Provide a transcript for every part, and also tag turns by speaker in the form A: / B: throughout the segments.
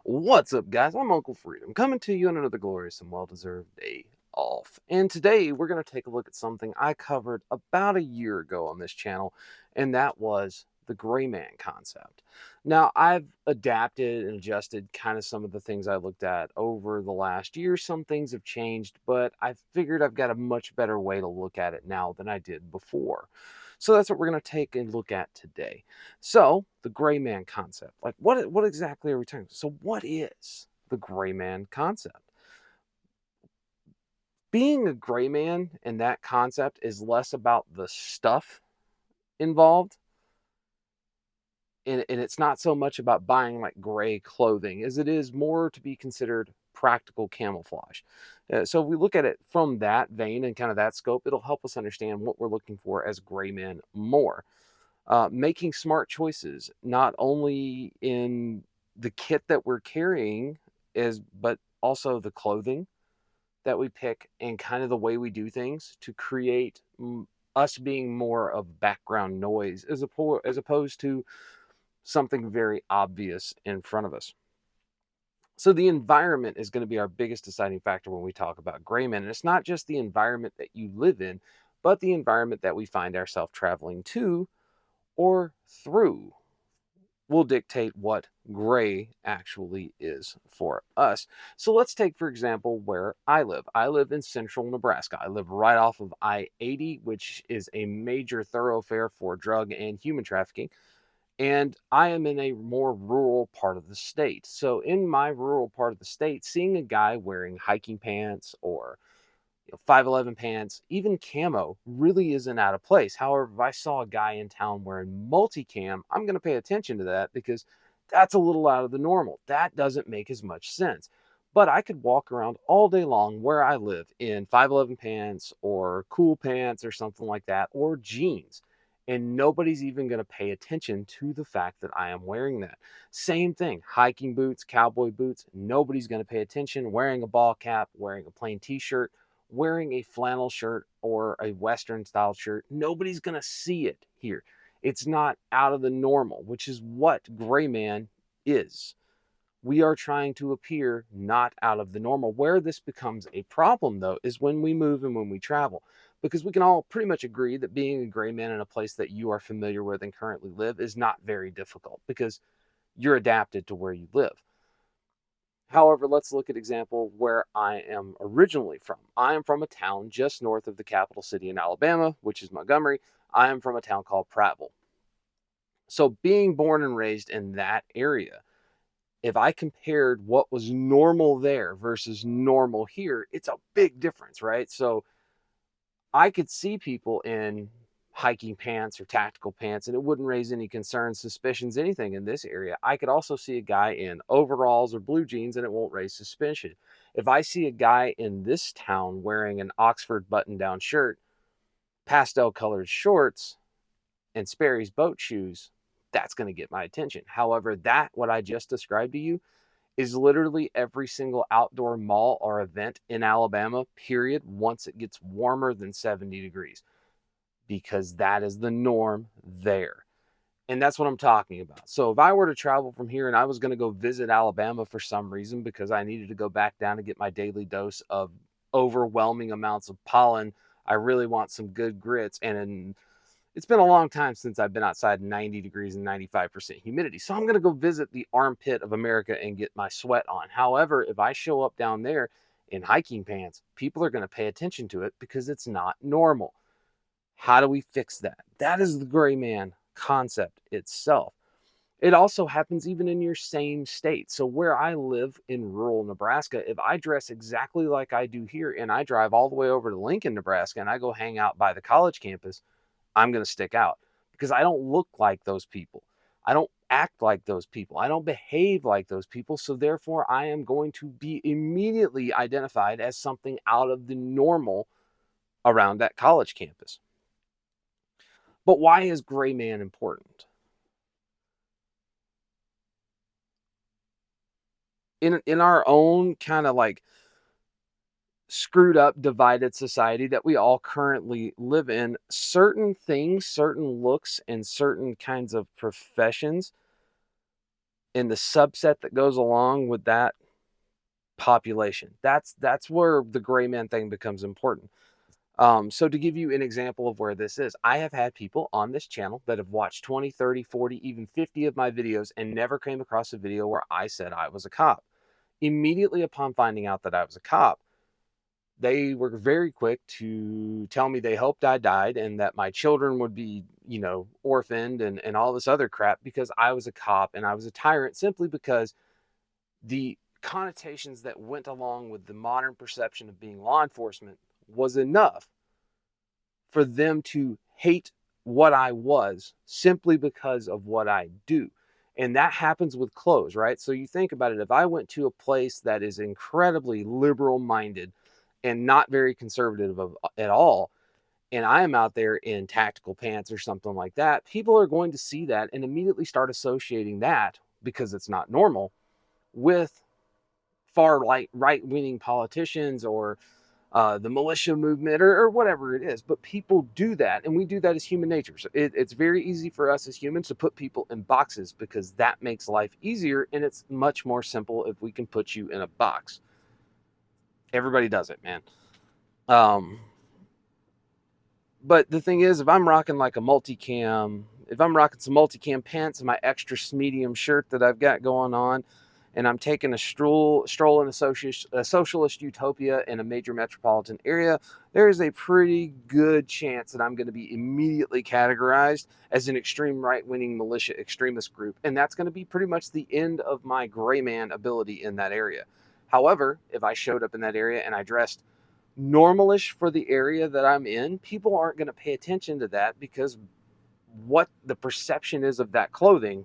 A: What's up, guys? I'm Uncle Freedom, coming to you on another glorious and well-deserved day off. And today we're going to take a look at something I covered about a year ago on this channel, and that was the Greyman concept. Now, I've adapted and adjusted kind of some of the things I looked at over the last year. Some things have changed, but I figured I've got a much better way to look at it now than I did before. So that's what we're going to take a look at today. So, the Greyman concept. Like, what exactly are we talking about? So, what is the Greyman concept? Being a gray man and that concept is less about the stuff involved, and it's not so much about buying like gray clothing as it is more to be considered practical camouflage. So, if we look at it from that vein and kind of that scope, it'll help us understand what we're looking for as gray men more. Making smart choices, not only in the kit that we're carrying, but also the clothing that we pick and kind of the way we do things to create us being more of background noise as opposed to something very obvious in front of us. So the environment is going to be our biggest deciding factor when we talk about Greyman. And it's not just the environment that you live in, but the environment that we find ourselves traveling to or through will dictate what gray actually is for us. So let's take, for example, where I live. I live in central Nebraska. I live right off of I-80, which is a major thoroughfare for drug and human trafficking. And I am in a more rural part of the state. So in my rural part of the state, seeing a guy wearing hiking pants or 511 pants, even camo really isn't out of place. However, if I saw a guy in town wearing multicam, I'm going to pay attention to that because that's a little out of the normal. That doesn't make as much sense. But I could walk around all day long where I live in 511 pants or cool pants or something like that, or jeans. And nobody's even going to pay attention to the fact that I am wearing that. Same thing, hiking boots, cowboy boots. Nobody's going to pay attention. Wearing a ball cap, wearing a plain t shirt, wearing a flannel shirt or a Western style shirt, nobody's going to see it here. It's not out of the normal, which is what Greyman is. We are trying to appear not out of the normal. Where this becomes a problem, though, is when we move and when we travel. Because we can all pretty much agree that being a gray man in a place that you are familiar with and currently live is not very difficult because you're adapted to where you live. However, let's look at example where I am originally from. I am from a town just north of the capital city in Alabama, which is Montgomery. I am from a town called Prattville. So being born and raised in that area, if I compared what was normal there versus normal here, it's a big difference, right? So I could see people in hiking pants or tactical pants, and it wouldn't raise any concerns, suspicions, anything in this area. I could also see a guy in overalls or blue jeans, and it won't raise suspicion. If I see a guy in this town wearing an Oxford button-down shirt, pastel-colored shorts, and Sperry's boat shoes, that's going to get my attention. However, what I just described to you, is literally every single outdoor mall or event in Alabama, period, once it gets warmer than 70 degrees. Because that is the norm there. And that's what I'm talking about. So if I were to travel from here and I was going to go visit Alabama for some reason because I needed to go back down to get my daily dose of overwhelming amounts of pollen, I really want some good grits. And it's been a long time since I've been outside 90 degrees and 95% humidity. So I'm going to go visit the armpit of America and get my sweat on. However, if I show up down there in hiking pants, people are going to pay attention to it because it's not normal. How do we fix that? That is the gray man concept itself. It also happens even in your same state. So where I live in rural Nebraska, if I dress exactly like I do here and I drive all the way over to Lincoln, Nebraska, and I go hang out by the college campus, I'm going to stick out because I don't look like those people. I don't act like those people. I don't behave like those people. So therefore, I am going to be immediately identified as something out of the normal around that college campus. But why is gray man important? In our own kind of like screwed up, divided society that we all currently live in, certain things, certain looks, and certain kinds of professions and the subset that goes along with that population. That's where the gray man thing becomes important. So to give you an example of where this is, I have had people on this channel that have watched 20, 30, 40, even 50 of my videos and never came across a video where I said I was a cop. Immediately upon finding out that I was a cop, they were very quick to tell me they hoped I died and that my children would be, orphaned and all this other crap because I was a cop and I was a tyrant, simply because the connotations that went along with the modern perception of being law enforcement was enough for them to hate what I was simply because of what I do. And that happens with clothes, right? So you think about it. If I went to a place that is incredibly liberal minded and not very conservative at all, and I am out there in tactical pants or something like that, people are going to see that and immediately start associating that, because it's not normal, with far right-wing politicians or the militia movement, or whatever it is. But people do that, and we do that as human nature. So it's very easy for us as humans to put people in boxes because that makes life easier, and it's much more simple if we can put you in a box. Everybody does it, man. But the thing is, if I'm rocking like a multicam, if I'm rocking some multicam pants and my extra medium shirt that I've got going on, and I'm taking a stroll in a socialist utopia in a major metropolitan area, there is a pretty good chance that I'm going to be immediately categorized as an extreme right-wing militia extremist group, and that's going to be pretty much the end of my gray man ability in that area. However, if I showed up in that area and I dressed normalish for the area that I'm in, people aren't going to pay attention to that because what the perception is of that clothing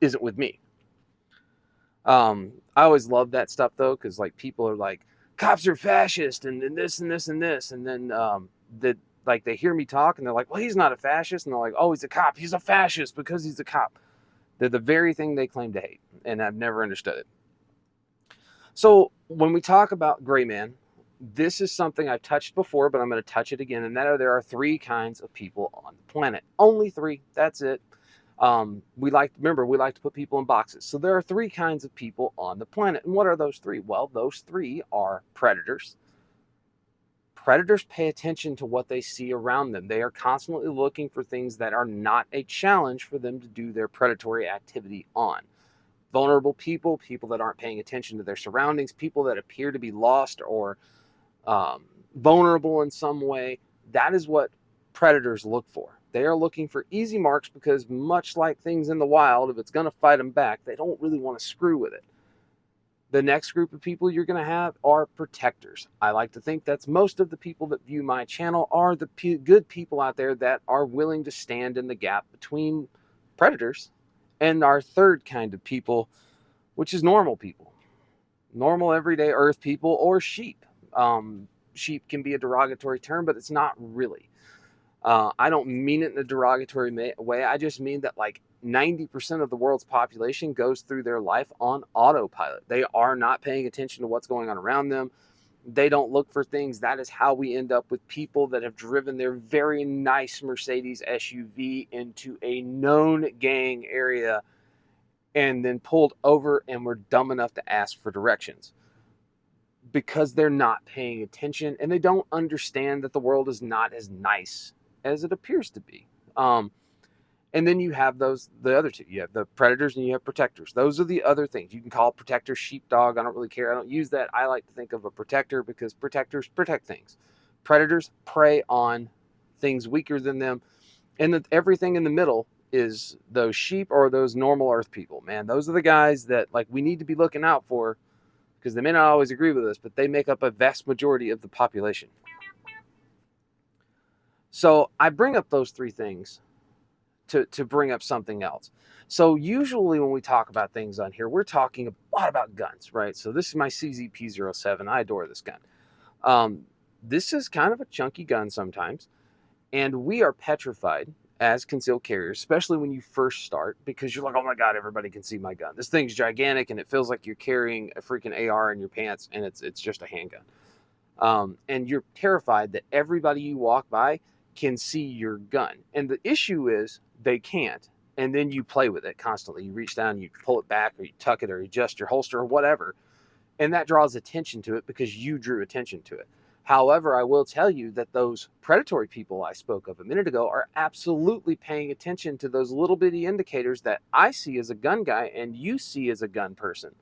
A: isn't with me. I always love that stuff though, because like people are like, cops are fascist and this and this and this, and then like they hear me talk and they're like, well, he's not a fascist, and they're like, oh, he's a cop, he's a fascist because he's a cop. They're the very thing they claim to hate, and I've never understood it. So when we talk about gray man, this is something I've touched before, but I'm going to touch it again, and there are three kinds of people on the planet. Only three. That's it. We like to put people in boxes. So there are three kinds of people on the planet. And what are those three? Well, those three are predators. Predators pay attention to what they see around them. They are constantly looking for things that are not a challenge for them to do their predatory activity on. Vulnerable people, people that aren't paying attention to their surroundings, people that appear to be lost or vulnerable in some way. That is what predators look for. They are looking for easy marks because, much like things in the wild, if it's going to fight them back, they don't really want to screw with it. The next group of people you're going to have are protectors. I like to think that's most of the people that view my channel are the good people out there that are willing to stand in the gap between predators and our third kind of people, which is normal people. Normal, everyday earth people, or sheep. Sheep can be a derogatory term, but it's not really. I don't mean it in a derogatory way. I just mean that like 90% of the world's population goes through their life on autopilot. They are not paying attention to what's going on around them. They don't look for things. That is how we end up with people that have driven their very nice Mercedes SUV into a known gang area and then pulled over and were dumb enough to ask for directions, because they're not paying attention and they don't understand that the world is not as nice as it appears to be. And then you have the other two. You have the predators and you have protectors. Those are the other things. You can call protectors sheepdog. I don't really care. I don't use that. I like to think of a protector because protectors protect things. Predators prey on things weaker than them. And everything in the middle is those sheep or those normal earth people, man. Those are the guys that like we need to be looking out for, because they may not always agree with us, but they make up a vast majority of the population. So I bring up those three things to bring up something else. So usually when we talk about things on here, we're talking a lot about guns, right? So this is my CZP-07. I adore this gun. This is kind of a chunky gun sometimes, and we are petrified as concealed carriers, especially when you first start, because you're like, oh my God, everybody can see my gun. This thing's gigantic and it feels like you're carrying a freaking AR in your pants, and it's just a handgun. And you're terrified that everybody you walk by can see your gun. And the issue is they can't. and then you play with it constantly. You reach down, you pull it back, or you tuck it, or you adjust your holster, or whatever, and that draws attention to it because you drew attention to it. However, I will tell you that those predatory people I spoke of a minute ago are absolutely paying attention to those little bitty indicators that I see as a gun guy and you see as a gun person.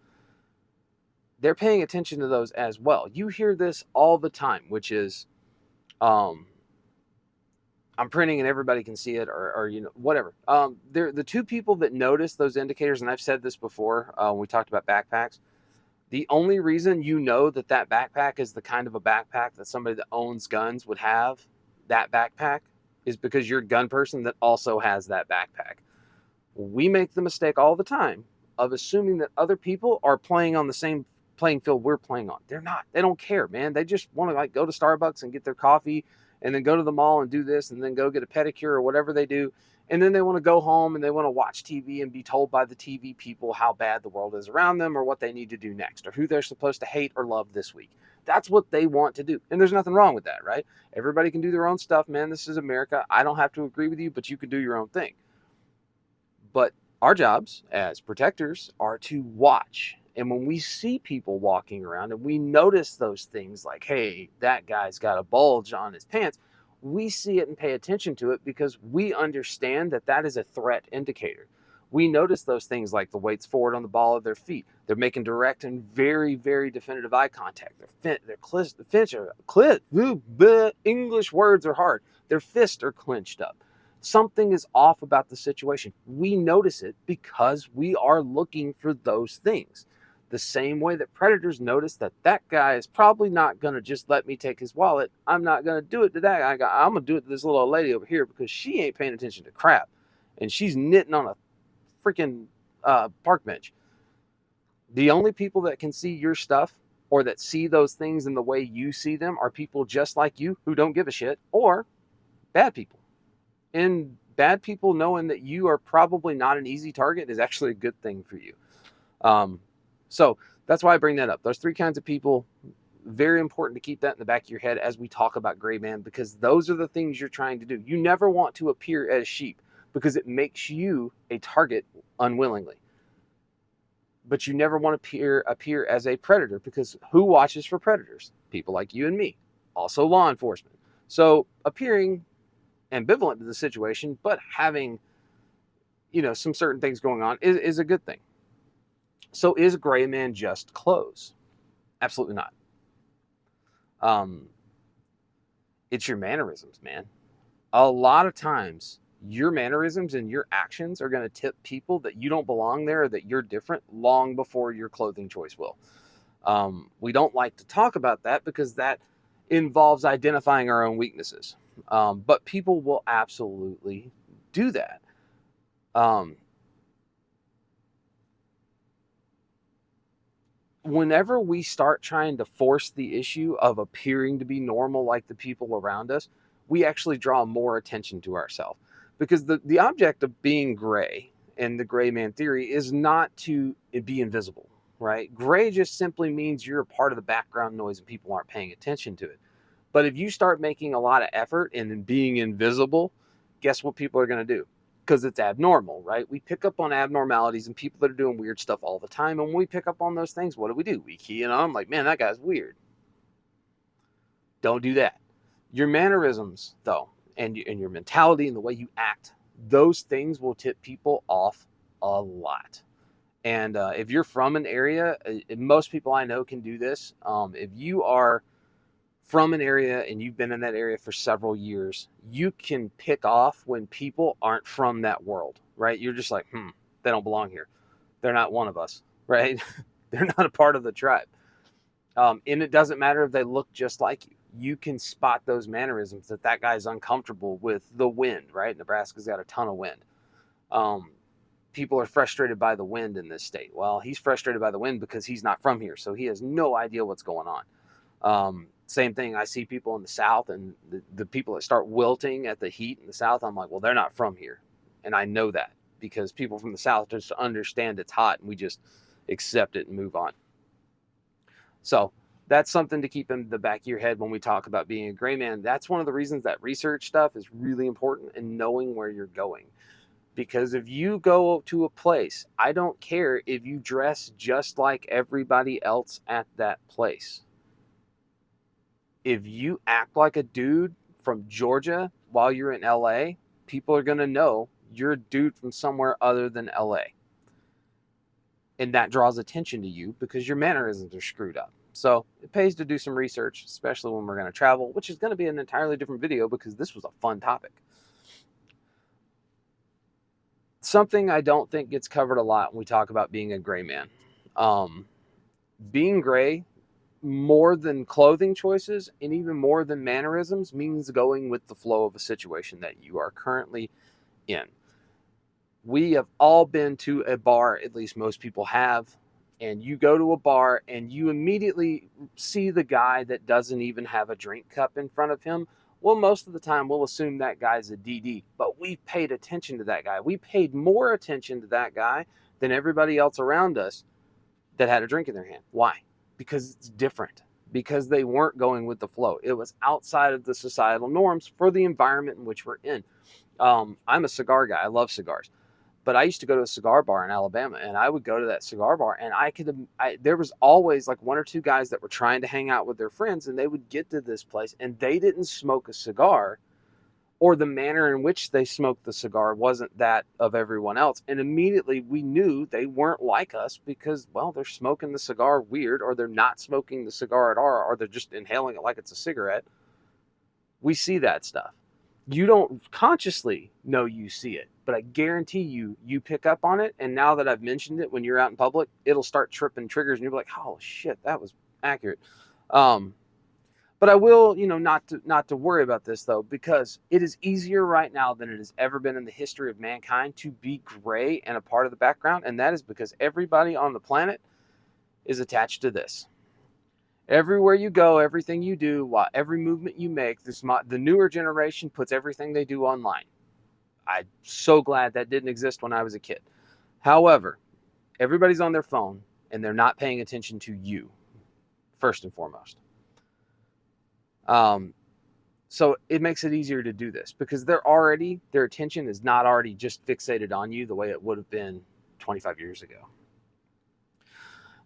A: They're paying attention to those as well. You hear this all the time, which is, I'm printing and everybody can see it, or whatever. They're the two people that notice those indicators, and I've said this before when we talked about backpacks. The only reason you know that that backpack is the kind of a backpack that somebody that owns guns would have that backpack is because you're a gun person that also has that backpack. We make the mistake all the time of assuming that other people are playing on the same playing field we're playing on. They're not. They don't care, man. They just want to like go to Starbucks and get their coffee and then go to the mall and do this and then go get a pedicure or whatever they do. And then they want to go home and they want to watch TV and be told by the TV people how bad the world is around them or what they need to do next or who they're supposed to hate or love this week. That's what they want to do. And there's nothing wrong with that, right? Everybody can do their own stuff, man. This is America. I don't have to agree with you, but you can do your own thing. But our jobs as protectors are to watch. And when we see people walking around and we notice those things like, hey, that guy's got a bulge on his pants, we see it and pay attention to it because we understand that that is a threat indicator. We notice those things like the weight's forward on the ball of their feet. They're making direct and very, very definitive eye contact. English words are hard. Their fists are clenched up. Something is off about the situation. We notice it because we are looking for those things. The same way that predators notice that that guy is probably not going to just let me take his wallet. I'm not going to do it to that guy. I'm going to do it to this little old lady over here because she ain't paying attention to crap. And she's knitting on a freaking park bench. The only people that can see your stuff or that see those things in the way you see them are people just like you who don't give a shit or bad people. And bad people knowing that you are probably not an easy target is actually a good thing for you. So that's why I bring that up. Those three kinds of people, very important to keep that in the back of your head as we talk about Greyman, because those are the things you're trying to do. You never want to appear as sheep because it makes you a target unwillingly. But you never want to appear as a predator because who watches for predators? People like you and me, also law enforcement. So appearing ambivalent to the situation, but having, some certain things going on is a good thing. So is Greyman just clothes? Absolutely not. It's your mannerisms, man. A lot of times, your mannerisms and your actions are going to tip people that you don't belong there or that you're different long before your clothing choice will. We don't like to talk about that because that involves identifying our own weaknesses. But people will absolutely do that. Whenever we start trying to force the issue of appearing to be normal like the people around us, we actually draw more attention to ourselves. Because the object of being gray and the Greyman theory is not to be invisible, right? Gray just simply means you're a part of the background noise and people aren't paying attention to it. But if you start making a lot of effort in being invisible, guess what people are going to do? Because it's abnormal, right? We pick up on abnormalities and people that are doing weird stuff all the time. And when we pick up on those things, what do? We key in on them like, man, that guy's weird. Don't do that. Your mannerisms, though, and your mentality and the way you act, those things will tip people off a lot. And if you're from an area, most people I know can do this. If you are from an area and you've been in that area for several years, you can pick off when people aren't from that world, right? You're just like, they don't belong here. They're not one of us, right? They're not a part of the tribe. And it doesn't matter if they look just like you. You can spot those mannerisms that guy's uncomfortable with the wind, right? Nebraska's got a ton of wind. People are frustrated by the wind in this state. Well, he's frustrated by the wind because he's not from here, so he has no idea what's going on. Same thing, I see people in the South and the people that start wilting at the heat in the South, I'm like, well, they're not from here. And I know that because people from the South just understand it's hot and we just accept it and move on. So that's something to keep in the back of your head when we talk about being a Greyman. That's one of the reasons that research stuff is really important and knowing where you're going. Because if you go to a place, I don't care if you dress just like everybody else at that place. If you act like a dude from Georgia while you're in LA, people are going to know you're a dude from somewhere other than LA. And that draws attention to you because your mannerisms are screwed up. So it pays to do some research, especially when we're going to travel, which is going to be an entirely different video because this was a fun topic. Something I don't think gets covered a lot when we talk about being a gray man. Being gray, more than clothing choices and even more than mannerisms, means going with the flow of a situation that you are currently in. We have all been to a bar, at least most people have, and you go to a bar and you immediately see the guy that doesn't even have a drink cup in front of him. Well, most of the time we'll assume that guy's a DD, but we've paid attention to that guy. We paid more attention to that guy than everybody else around us that had a drink in their hand. Why? Because it's different. Because they weren't going with the flow. It was outside of the societal norms for the environment in which we're in. I'm a cigar guy. I love cigars. But I used to go to a cigar bar in Alabama, and I would go to that cigar bar, and there was always like one or two guys that were trying to hang out with their friends, and they would get to this place, and they didn't smoke a cigar, or the manner in which they smoked the cigar wasn't that of everyone else. And immediately we knew they weren't like us because, well, they're smoking the cigar weird, or they're not smoking the cigar at all, or they're just inhaling it like it's a cigarette. We see that stuff. You don't consciously know you see it, but I guarantee you pick up on it. And now that I've mentioned it, when you're out in public, it'll start tripping triggers and you'll be like, oh shit, that was accurate. But I will, not to worry about this though, because it is easier right now than it has ever been in the history of mankind to be gray and a part of the background. And that is because everybody on the planet is attached to this. Everywhere you go, everything you do, every movement you make, the newer generation puts everything they do online. I'm so glad that didn't exist when I was a kid. However, everybody's on their phone and they're not paying attention to you, first and foremost. So it makes it easier to do this because their attention is not already just fixated on you the way it would have been 25 years ago.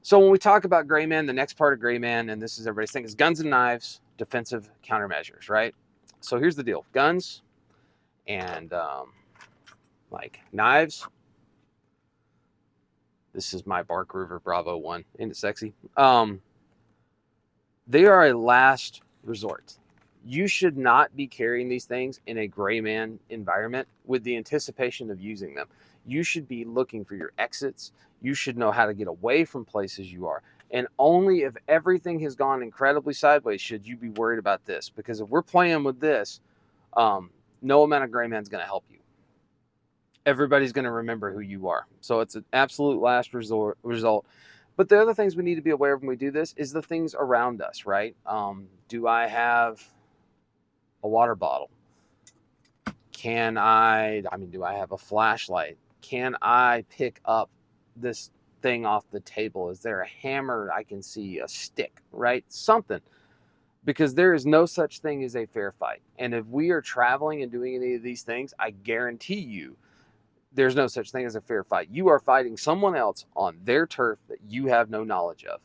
A: So when we talk about gray man, the next part of gray man, and this is everybody's thing, is guns and knives, defensive countermeasures, right? So here's the deal. Guns and like knives. This is my Bark River Bravo 1. Ain't it sexy? They are a last resort. You should not be carrying these things in a gray man environment with the anticipation of using them. You should be looking for your exits. You should know how to get away from places you are. And only if everything has gone incredibly sideways should you be worried about this. Because if we're playing with this, no amount of gray man's going to help you. Everybody's going to remember who you are. So it's an absolute last result. But the other things we need to be aware of when we do this is the things around us, right? Do I have a water bottle? Do I have a flashlight? Can I pick up this thing off the table? Is there a hammer I can see, a stick, right? Something. Because there is no such thing as a fair fight. And if we are traveling and doing any of these things, I guarantee you there's no such thing as a fair fight. You are fighting someone else on their turf that you have no knowledge of.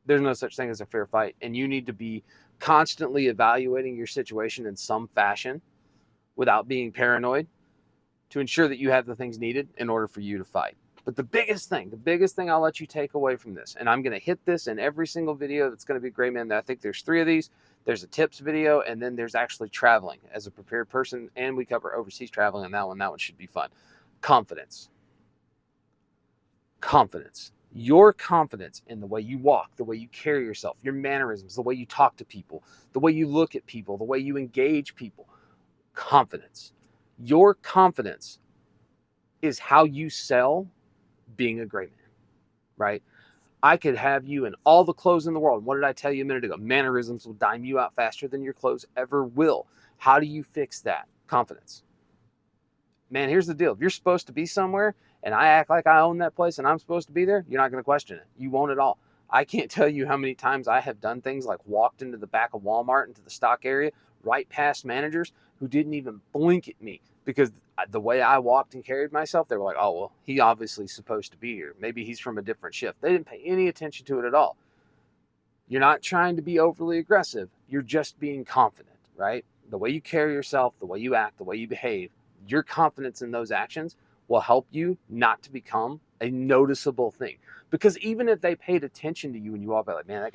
A: There's no such thing as a fair fight. And you need to be constantly evaluating your situation in some fashion without being paranoid to ensure that you have the things needed in order for you to fight. But the biggest thing I'll let you take away from this, and I'm going to hit this in every single video that's going to be Gray Man. I think there's 3 of these. There's a tips video, and then there's actually traveling as a prepared person, and we cover overseas traveling on that one. That one should be fun. Confidence. Your confidence in the way you walk, the way you carry yourself, your mannerisms, the way you talk to people, the way you look at people, the way you engage people. Confidence. Your confidence is how you sell being a gray man, right? I could have you in all the clothes in the world. What did I tell you a minute ago? Mannerisms will dime you out faster than your clothes ever will. How do you fix that? Confidence. Man, here's the deal. If you're supposed to be somewhere and I act like I own that place and I'm supposed to be there, you're not going to question it. You won't at all. I can't tell you how many times I have done things like walked into the back of Walmart, into the stock area, right past managers who didn't even blink at me because the way I walked and carried myself, they were like, oh, well, he obviously supposed to be here. Maybe he's from a different shift. They didn't pay any attention to it at all. You're not trying to be overly aggressive. You're just being confident, right? The way you carry yourself, the way you act, the way you behave, your confidence in those actions will help you not to become a noticeable thing. Because even if they paid attention to you and you walk by like, man,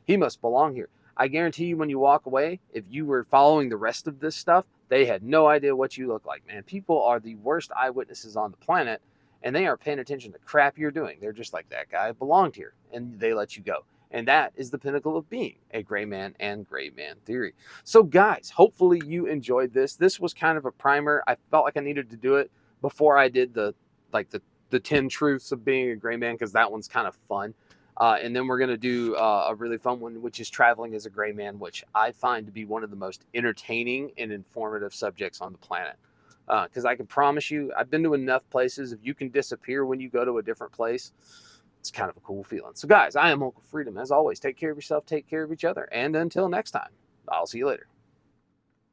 A: he must belong here. I guarantee you when you walk away, if you were following the rest of this stuff, they had no idea what you look like, man. People are the worst eyewitnesses on the planet, and they aren't paying attention to crap you're doing. They're just like, that guy belonged here, and they let you go. And that is the pinnacle of being a gray man and gray man theory. So guys, hopefully you enjoyed this. This was kind of a primer. I felt like I needed to do it before I did the 10 truths of being a gray man, because that one's kind of fun. And then we're going to do a really fun one, which is traveling as a gray man, which I find to be one of the most entertaining and informative subjects on the planet. Because I can promise you, I've been to enough places. If you can disappear when you go to a different place, it's kind of a cool feeling. So guys, I am Uncle Freedom. As always, take care of yourself, take care of each other. And until next time, I'll see you later.